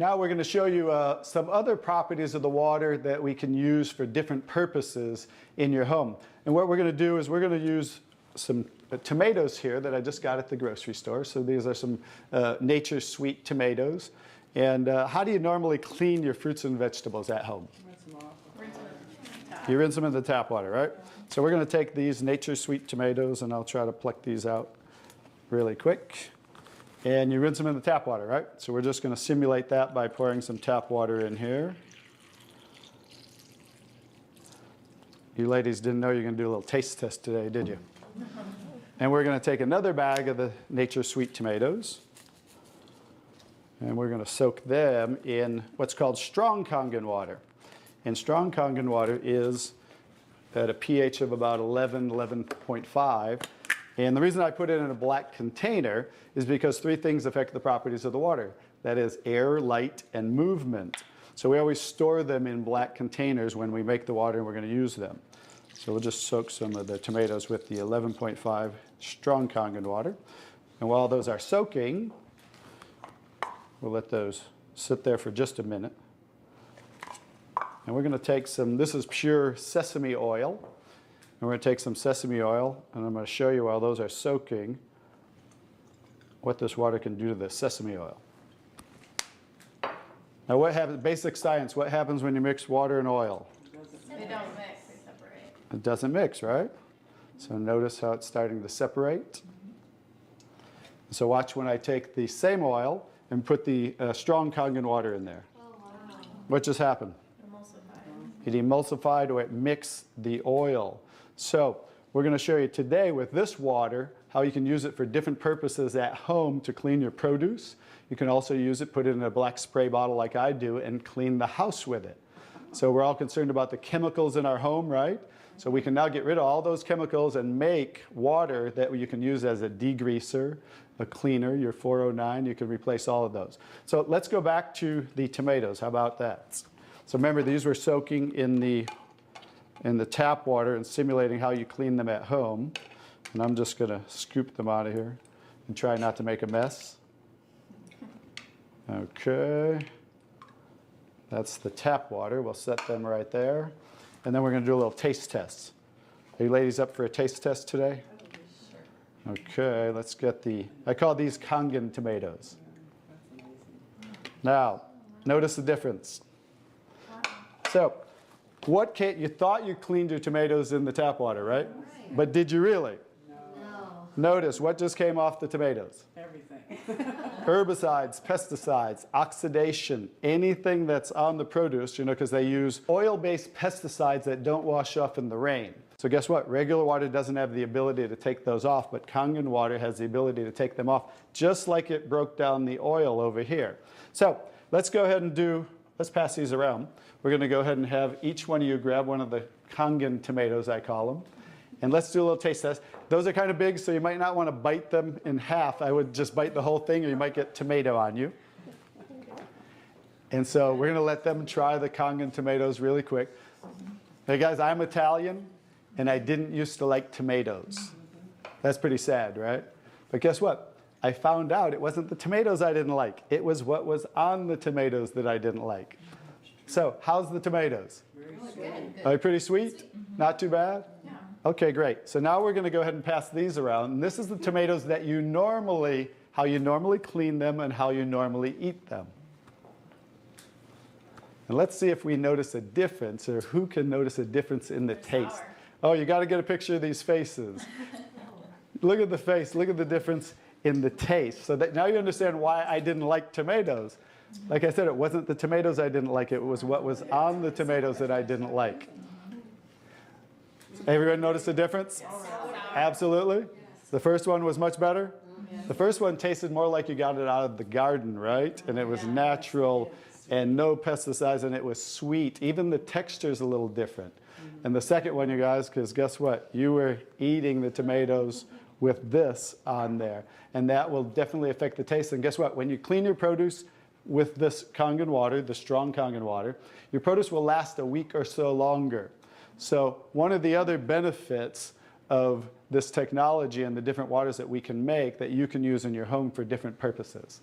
now we're going to show you some other properties of the water that we can use for different purposes in your home. And what we're going to do is we're going to use some tomatoes here that I just got at the grocery store. So these are some Nature's Sweet tomatoes. And how do you normally clean your fruits and vegetables at home? You rinse them in the tap water, right? So we're going to take these Nature's Sweet tomatoes, and I'll try to pluck these out really quick. And you rinse them in the tap water, right? So we're just going to simulate that by pouring some tap water in here. You ladies didn't know you were going to do a little taste test today, did you? And we're going to take another bag of the Nature's Sweet tomatoes, and we're going to soak them in what's called strong Kangen water. And strong Kangen water is at a pH of about 11, 11.5. And the reason I put it in a black container is because three things affect the properties of the water. That is air, light, and movement. So we always store them in black containers when we make the water and we're going to use them. So we'll just soak some of the tomatoes with the 11.5 strong Kangen water. And while those are soaking, we'll let those sit there for just a minute. And we're going to take some, this is pure sesame oil. And we're going to take some sesame oil, and I'm going to show you while those are soaking what this water can do to the sesame oil. Now what happens, basic science, what happens when you mix water and oil? They don't mix, they separate. It doesn't mix, right? So notice how it's starting to separate. So watch when I take the same oil and put the strong Kangen water in there. Oh, wow. What just happened? It emulsified or it mixed the oil. So we're going to show you today with this water how you can use it for different purposes at home to clean your produce. You can also use it, put it in a black spray bottle like I do, and clean the house with it. So we're all concerned about the chemicals in our home, right? So we can now get rid of all those chemicals and make water that you can use as a degreaser, a cleaner, your 409. You can replace all of those. So let's go back to the tomatoes. How about that? So remember, these were soaking in the tap water and simulating how you clean them at home. And I'm just going to scoop them out of here and try not to make a mess. Okay. That's the tap water. We'll set them right there. And then we're going to do a little taste test. Are you ladies up for a taste test today? Okay, let's get the, I call these Kangen tomatoes. Now, notice the difference. So, you thought you cleaned your tomatoes in the tap water, right? But did you really? No. Notice what just came off the tomatoes. Everything. Herbicides, pesticides, oxidation, anything that's on the produce, you know, because they use oil-based pesticides that don't wash off in the rain. So guess what? Regular water doesn't have the ability to take those off, but Kangen water has the ability to take them off, just like it broke down the oil over here. So let's go ahead and let's pass these around. We're going to go ahead and have each one of you grab one of the Kangen tomatoes, I call them. And let's do a little taste test. Those are kind of big, so you might not want to bite them in half. I would just bite the whole thing, or you might get tomato on you. And so we're going to let them try the Kangen tomatoes really quick. Hey guys, I'm Italian, and I didn't used to like tomatoes. That's pretty sad, right? But guess what? I found out it wasn't the tomatoes I didn't like. It was what was on the tomatoes that I didn't like. So how's the tomatoes? Very Good. Are they pretty sweet? Not too bad? Yeah. Okay, great. So now we're going to go ahead and pass these around. And this is the tomatoes that how you normally clean them and how you normally eat them. And let's see if we notice a difference, or who can notice a difference in the taste. Sour. Oh, you got to get a picture of these faces. Look at the face. Look at the difference in the taste. So that now you understand why I didn't like tomatoes. Like I said, it wasn't the tomatoes I didn't like. It was what was on the tomatoes that I didn't like. Everyone notice the difference? Yes. Absolutely. Yes. The first one was much better. Yes. The first one tasted more like you got it out of the garden, right? And it was natural and no pesticides, and it was sweet. Even the texture's a little different. And the second one, you guys, because guess what? You were eating the tomatoes with this on there. And that will definitely affect the taste. And guess what? When you clean your produce with this Kangen water, the strong Kangen water, your produce will last a week or so longer. So one of the other benefits of this technology and the different waters that we can make that you can use in your home for different purposes.